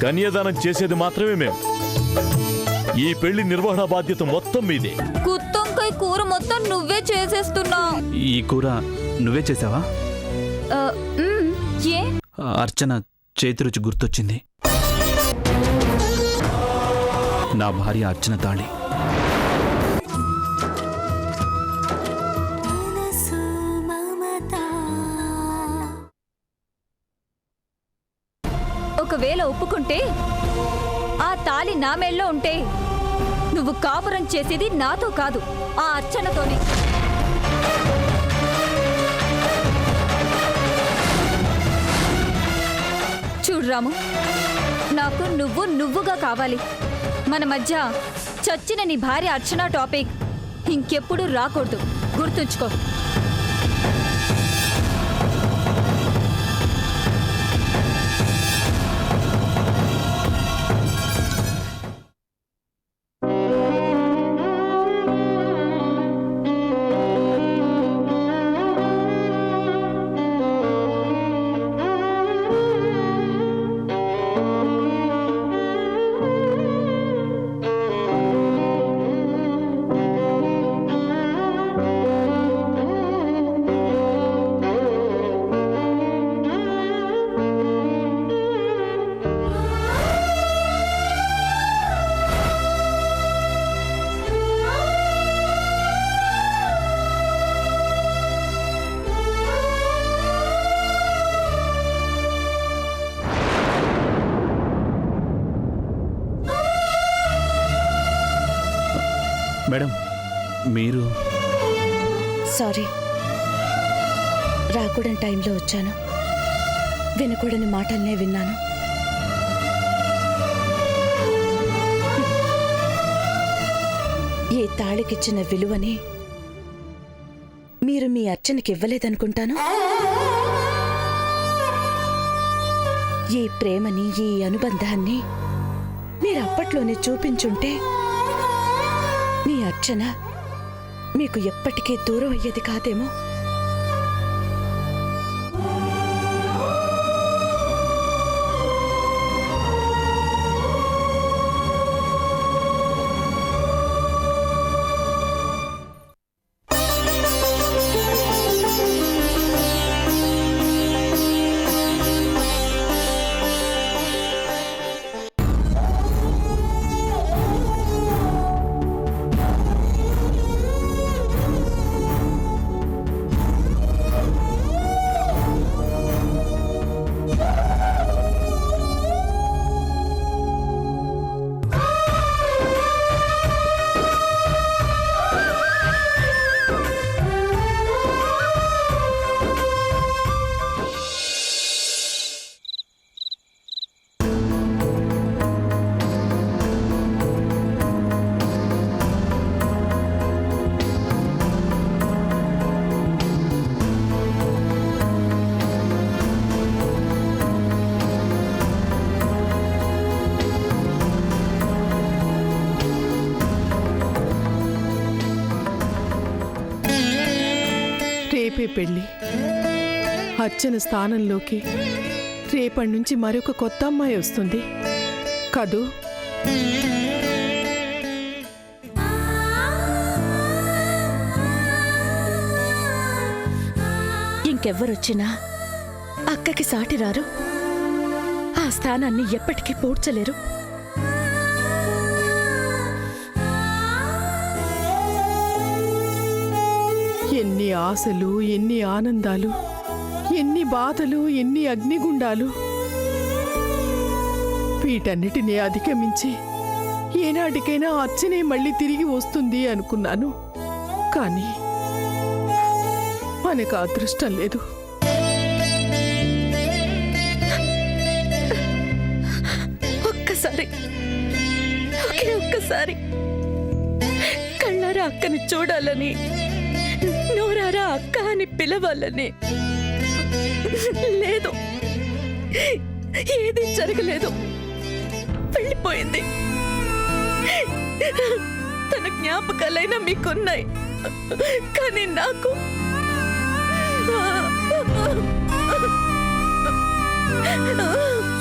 కన్యాదానం చేసేది మాత్రమే మేము. ఈ పెళ్లి నిర్వహణ బాధ్యత మొత్తం మీదే. గుత్తొంకాయ కూర మొత్తం నువ్వే చేసేస్తున్నావు. ఈ కూర నువ్వే చేసావా? ఏ అర్చన చేతి రుచి గుర్తొచ్చింది. నా భార్య అర్చన తాళి. ఒకవేళ ఒప్పుకుంటే ఆ తాళి నా మెళ్ళో ఉంటే నువ్వు కాపురం చేసేది నాతో కాదు, ఆ అర్చనతోనే. చూడు రాము, నాకు నువ్వుగా కావాలి. మన మధ్య చచ్చిన నీ భార్య అర్చన టాపిక్ ఇంకెప్పుడు రాకూడదు, గుర్తుంచుకో. మేడం, మీరు? సారీ, రాకూడని టైంలో వచ్చాను. వినకూడని మాటల్నే విన్నాను. ఈ తాళికిచ్చిన విలువని మీరు మీ అర్చనకి ఇవ్వలేదనుకుంటాను. ఈ ప్రేమని, ఈ అనుబంధాన్ని మీరు అప్పట్లోనే చూపించుంటే మీ అర్చన మీకు ఎప్పటికీ దూరం అయ్యేది కాదేమో. రేపే పెళ్ళి. అర్చన స్థానంలోకి రేపటి నుంచి మరొక కొత్త అమ్మాయి వస్తుంది కదూ. ఇంకెవ్వరొచ్చినా అక్కకి సాటి రారు. ఆ స్థానాన్ని ఎప్పటికీ పూడ్చలేరు. ఎన్ని ఆశలు, ఎన్ని ఆనందాలు, ఎన్ని బాధలు, ఎన్ని అగ్నిగుండాలు, వీటన్నిటినీ అధిగమించి ఏనాటికైనా అర్చనే మళ్ళీ తిరిగి వస్తుంది అనుకున్నాను. కానీ మనకు అదృష్టం లేదు. ఒక్కసారి కళ్ళారా అక్కని చూడాలని, నోరారా అక్క అని పిలవాలని. లేదు, ఏది జరగలేదు. వెళ్ళిపోయింది. తన జ్ఞాపకాలైనా మీకున్నాయి, కానీ నాకు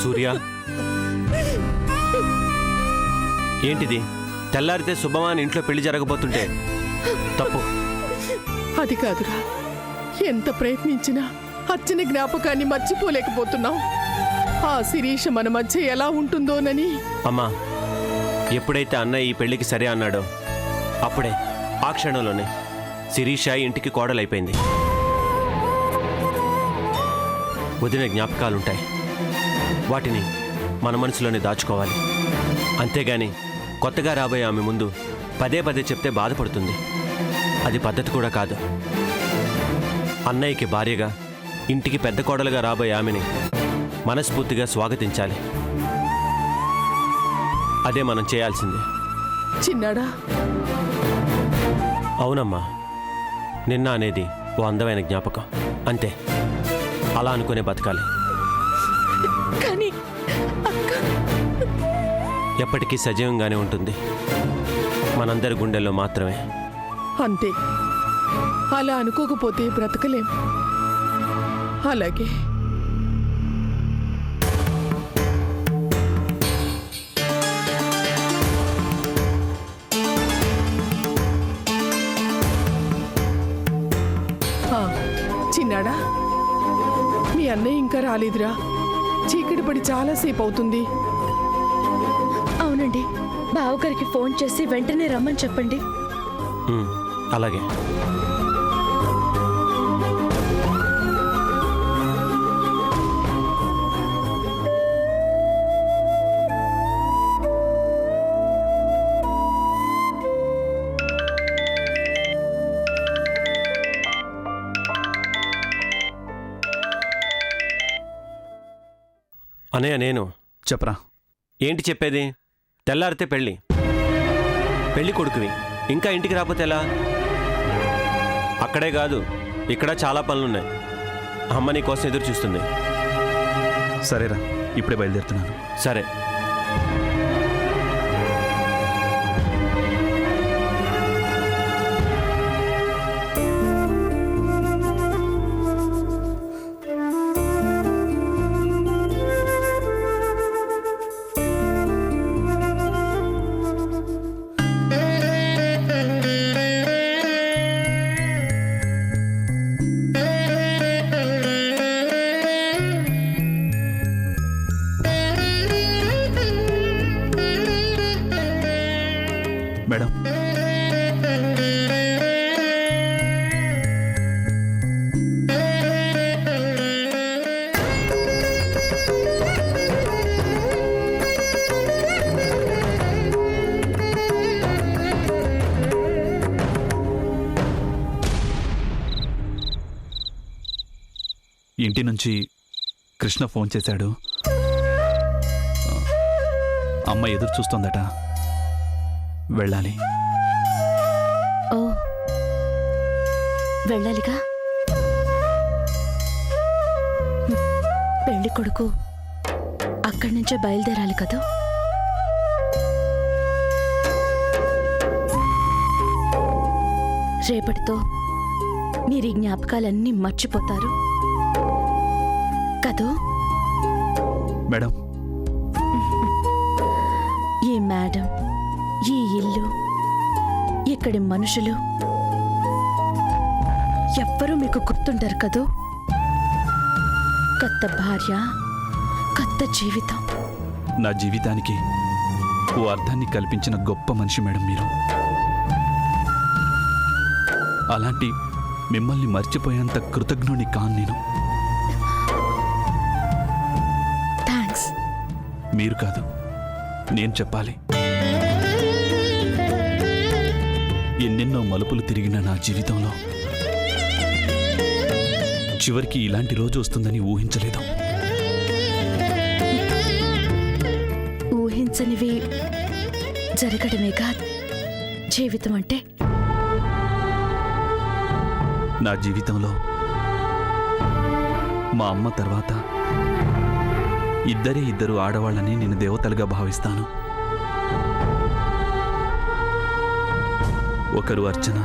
సూర్య, ఏంటిది? తెల్లారితే శుభమాని ఇంట్లో పెళ్లి జరగబోతుంటే తప్పు. అది కాదురా, ఎంత ప్రయత్నించినా అర్చన జ్ఞాపకాన్ని మర్చిపోలేకపోతున్నాం. ఆ శిరీష మన మధ్య ఎలా ఉంటుందోనని. అమ్మా, ఎప్పుడైతే అన్నయ్య ఈ పెళ్లికి సరే అన్నాడో అప్పుడే ఆ క్షణంలోనే శిరీష ఇంటికి కోడలైపోయింది. వదిన జ్ఞాపకాలుంటాయి, వాటిని మన మనసులోనే దాచుకోవాలి. అంతేగాని కొత్తగా రాబోయే ఆమె ముందు పదే పదే చెప్తే బాధపడుతుంది. అది పద్ధతి కూడా కాదు. అన్నయ్యకి భార్యగా ఇంటికి పెద్ద కోడలుగా రాబోయే ఆమెని మనస్ఫూర్తిగా స్వాగతించాలి. అదే మనం చేయాల్సింది. చిన్నాడా, అవునమ్మా, నిన్న అనేది ఓ అందమైన జ్ఞాపకం, అంతే. అలా అనుకునే బతకాలి. కానీ అక్క ఎప్పటికీ సజీవంగానే ఉంటుంది, మనందరి గుండెల్లో మాత్రమే. అంతే. అలా అనుకోకపోతే బ్రతకలేం. అలాగే చిన్నాడా, మీ అన్నయ్య ఇంకా రాలేదురా. చీకటి పడి చాలాసేపు అవుతుంది. అవునండి, బావగారికి ఫోన్ చేసి వెంటనే రమ్మని చెప్పండి. అలాగే. అనయ్య, నేను చెప్పరా. ఏంటి చెప్పేది? తెల్లారితే పెళ్ళి, పెళ్లి కొడుకువి ఇంకా ఇంటికి రాకపోతే ఎలా? అక్కడే కాదు, ఇక్కడ చాలా పనులున్నాయి. అమ్మ నీ కోసం ఎదురు చూస్తుంది. సరేరా, ఇప్పుడే బయలుదేరుతున్నాను. సరే. మేడం, ఇంటి నుంచి కృష్ణ ఫోన్ చేశాడు. అమ్మ ఎదురు చూస్తోందట, వెళ్ళాలి. ఓ, వెళ్ళాలిగా. పెళ్లి కొడుకు అక్కడి నుంచే బయలుదేరాలి కదా. రేపటితో మీరు ఈ జ్ఞాపకాలన్నీ మర్చిపోతారు కదూ? మేడం, ఈ మేడం, ఈ ఇల్లు, ఇక్కడి మనుషులు ఎవ్వరూ మీకు గుర్తుంటారు కదూ. కొత్త భార్య, కొత్త జీవితం. నా జీవితానికి ఓ అర్థాన్ని కల్పించిన గొప్ప మనిషి మేడం మీరు. అలాంటి మిమ్మల్ని మర్చిపోయేంత కృతజ్ఞుని కాను నేను. థ్యాంక్స్. మీరు కాదు, నేను చెప్పాలి. ఎన్నెన్నో మలుపులు తిరిగిన నా జీవితంలో చివరికి ఇలాంటి రోజు వస్తుందని ఊహించలేదు. ఊహించనివి జరగడమేగా జీవితం అంటే. నా జీవితంలో మా అమ్మ తర్వాత ఇద్దరు ఆడవాళ్ళని నేను దేవతలుగా భావిస్తాను. ఒకరు అర్చన,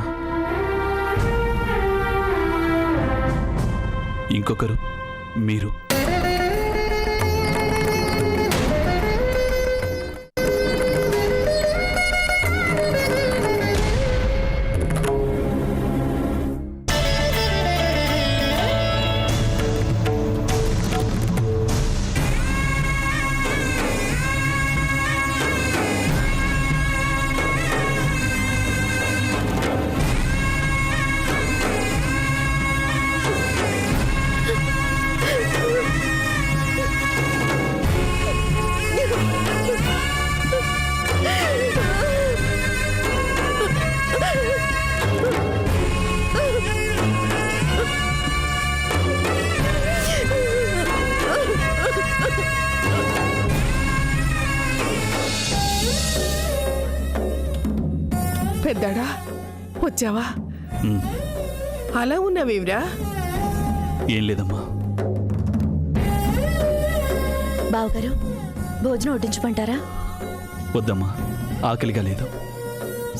ఇంకొకరు మీరు. పెద్దాడా వచ్చావా? ఉమ్, అలా ఉన్నావేమిరా? ఏం లేదమ్మా. బావగారు భోజనం వడ్డించమంటారా? వద్దమ్మా, ఆకలిగా లేదు.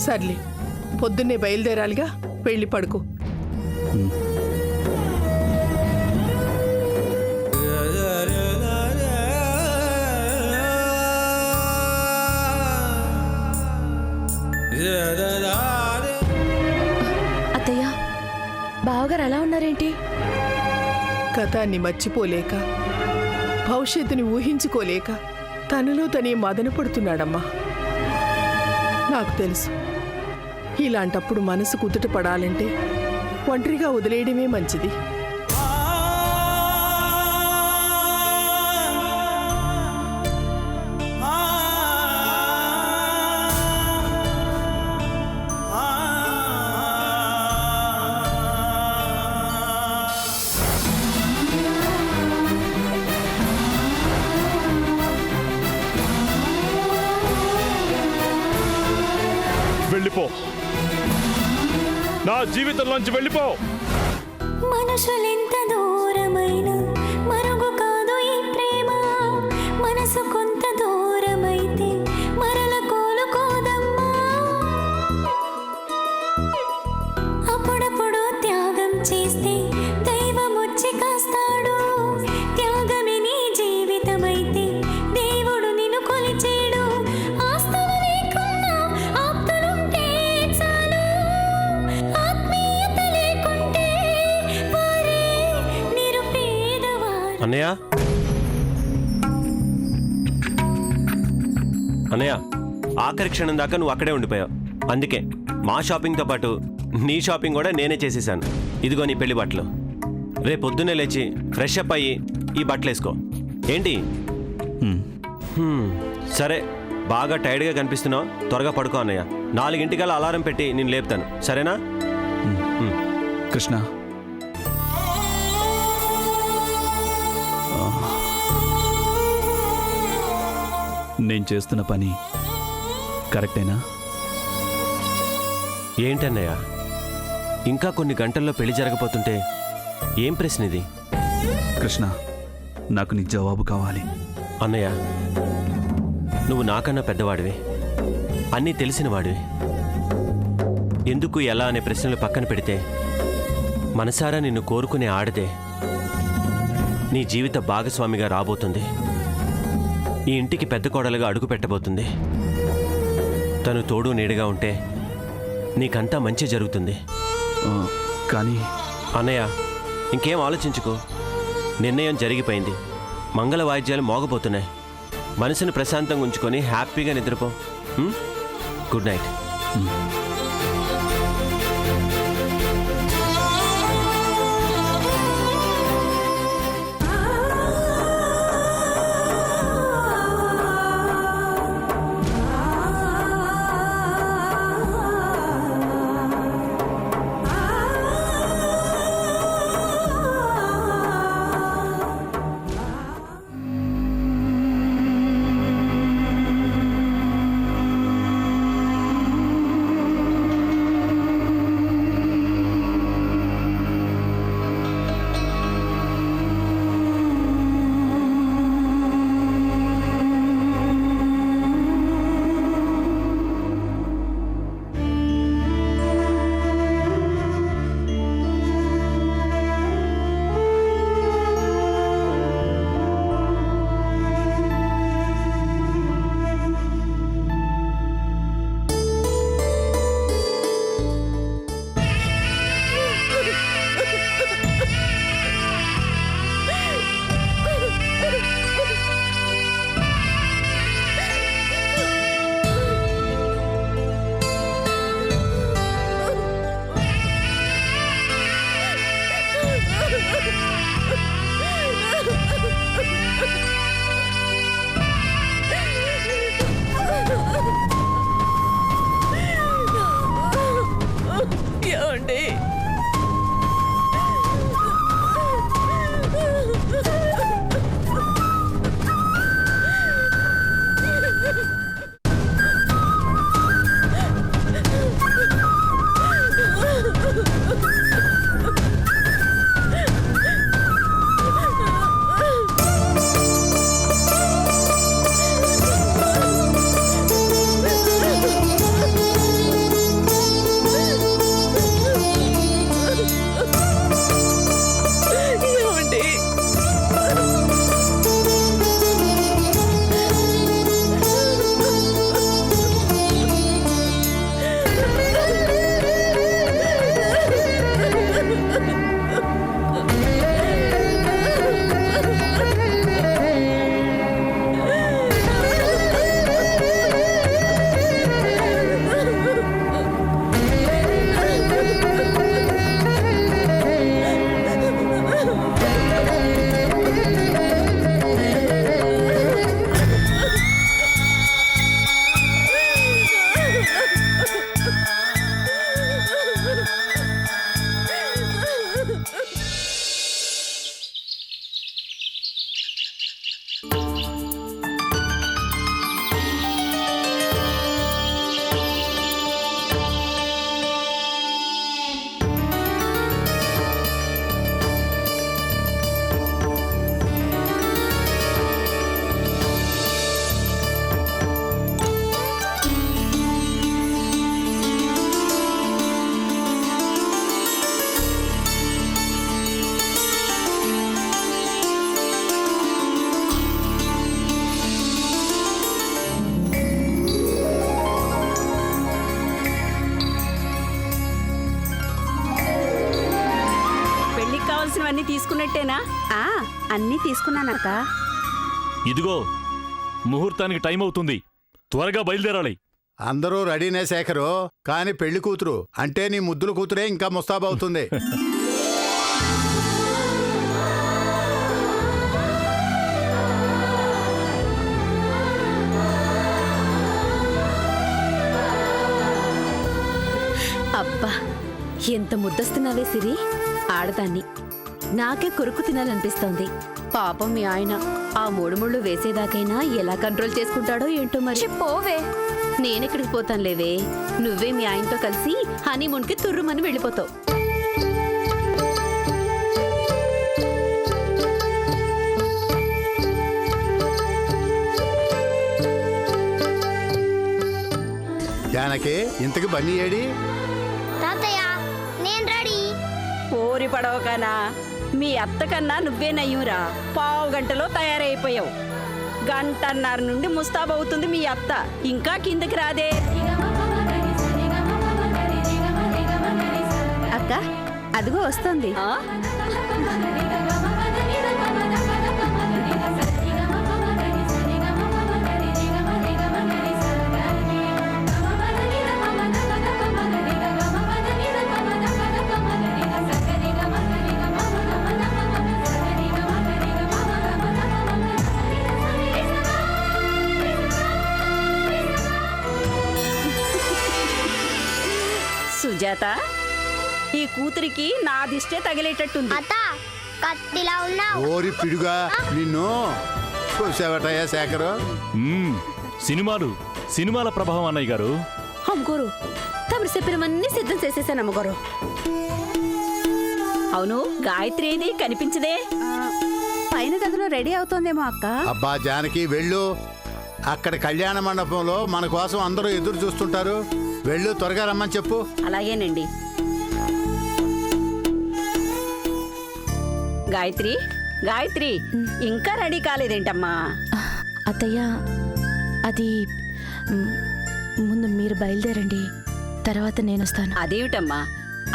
సర్లే, పొద్దున్నే బయలుదేరాలిగా, వెళ్ళి పడుకో. ఉమ్. అత్తయ్య, బావగారు అలా ఉన్నారేంటి? గతాన్ని మర్చిపోలేక, భవిష్యత్తుని ఊహించుకోలేక తనలో తనే మదన పడుతున్నాడమ్మా. నాకు తెలుసు, ఇలాంటప్పుడు మనసు కుదుట పడాలంటే ఒంటరిగా వదిలేయడమే మంచిది. వెళ్ళిపో, నా జీవితంలోంచి వెళ్ళిపో. మనుషులెంత దూరమైన మరుగు కాదు ఈ ప్రేమ. మనసు కొంత దూరమైతే మరల కోలుకోదమ్మా. అప్పుడప్పుడు త్యాగం చేస్తే దైవం వచ్చి కాస్తాడు. త్యాగమే నీ జీవితమైతే దేవుడు నిన్ను కొలిచేడు. ఆస్తులు లేకున్నా ఆప్తులుంటే చాలు. ఆత్మీయత లేకుంటే వారే నిరుపేదవారు. అన్నయ్య, అన్నయ్య, ఆఖరి క్షణం దాకా నువ్వు అక్కడే ఉండిపోయావు. అందుకే మా షాపింగ్తో పాటు నీ షాపింగ్ కూడా నేనే చేసేసాను. ఇదిగో నీ పెళ్లి బట్టలు. రేపు పొద్దున్నే లేచి ఫ్రెష్ అప్ అయ్యి ఈ బట్టలు వేసుకో. ఏంటి? ఉమ్. సరే, బాగా టైర్డ్గా కనిపిస్తున్నావు, త్వరగా పడుకో అన్నయ్య. 4 అలారం పెట్టి నేను లేపుతాను, సరేనా? కృష్ణ, నేను చేస్తున్న పని కరెక్టేనా? ఏంటన్నయ్య, ఇంకా కొన్ని గంటల్లో పెళ్లి జరగబోతుంటే ఏం ప్రశ్న ఇది? కృష్ణ, నాకు నీ జవాబు కావాలి. అన్నయ్య, నువ్వు నాకన్నా పెద్దవాడివి, అన్నీ తెలిసిన వాడివి. ఎందుకు ఎలా అనే ప్రశ్నలు పక్కన పెడితే మనసారా నిన్ను కోరుకునే ఆడదే నీ జీవిత భాగస్వామిగా రాబోతుంది. ఈ ఇంటికి పెద్ద కోడలుగా అడుగు పెట్టబోతుంది. తను తోడు నీడగా ఉంటే నీకంతా మంచి జరుగుతుంది. కానీ అన్నయ్య, ఇంకేం ఆలోచించుకో. నిర్ణయం జరిగిపోయింది. మంగళ వాయిద్యాలు మోగబోతున్నాయి. మనసును ప్రశాంతంగా ఉంచుకొని హ్యాపీగా నిద్రపో. Good night. తీసుకున్నట్టేనా? అన్నీ తీసుకున్నానక్క. ఇదిగో ముహూర్తానికి టైం అవుతుంది, త్వరగా బయలుదేరాలి. అందరూ రెడీనే శేఖరు, కాని పెళ్లి కూతురు అంటే నీ ముద్దుల కూతురే ఇంకా ముస్తాబవుతుంది. అబ్బా, ఎంత ముద్దస్తున్నావే సిరి. ఆడదాన్ని నాకే కొరుకు తినాలనిపిస్తోంది. పాపం మీ ఆయన ఆ మూడు ముళ్ళు వేసేదాకైనా ఎలా కంట్రోల్ చేసుకుంటాడో ఏంటో మరి. పోవే. నేనెక్కడికి పోతానులేవే, నువ్వే మీ ఆయనతో కలిసి హనీమూన్కి తుర్రుమని వెళ్ళిపోతావు. జానకి, ఇంతకి బన్నీ ఏడి? తాతయ్య నేను రెడీ. ఓరి పడవకనా, మీ అత్త కన్నా నువ్వే నయ్యూరా. పావు గంటలో తయారైపోయావు. గంటన్నర నుండి ముస్తాబవుతుంది మీ అత్త, ఇంకా కిందకి రాదే. అక్క, అదిగో వస్తుంది. సుజాత, ఈ కూతురికి నా దిష్టే తగిలేటట్టుంది. అత్త కత్తిలా ఉన్నావు. ఓరి పిడుగా నిన్ను చూసావటయ్యా శేఖరు. సినిమాల ప్రభావం అన్నయ్య గారు. అమ్మగారు, తమరు చెప్పినవన్నీ సిద్ధం చేసేసాను అమ్మగారు. అవును, గాయత్రి ఏది కనిపించదే? పైన గదిలో రెడీ అవుతోందేమో అక్క. అబ్బా జానకి, వెళ్ళు. అక్కడ కళ్యాణ మండపంలో మన కోసం అందరూ ఎదురు చూస్తుంటారు. వెళ్ళు, త్వరగా రమ్మని చెప్పు. అలాగేనండి. గాయత్రి, గాయత్రి, ఇంకా రెడీ కాలేదేంటమ్మా? అత్తయ్య, అది ముందు మీరు బయలుదేరండి, తర్వాత నేను వస్తాను. అదేమిటమ్మా,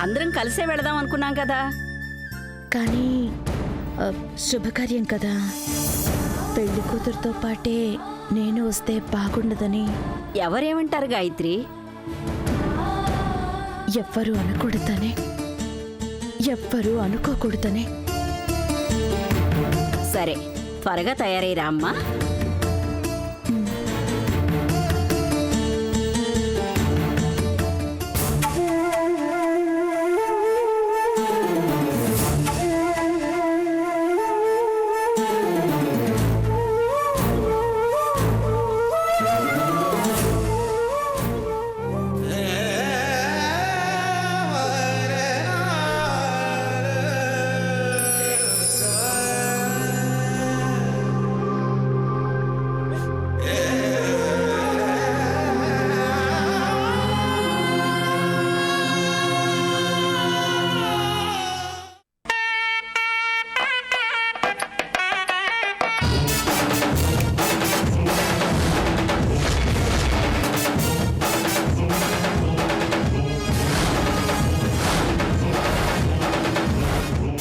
అందరం కలిసే వెళదాం అనుకున్నాం కదా. కానీ శుభకార్యం కదా, పెళ్లి కూతురుతో పాటే నేను వస్తే బాగుండదని. ఎవరేమంటారు గాయత్రి? ఎవ్వరూ అనకూడదనే, ఎవ్వరూ అనుకోకూడదనే. సరే, త్వరగా తయారైరా అమ్మా.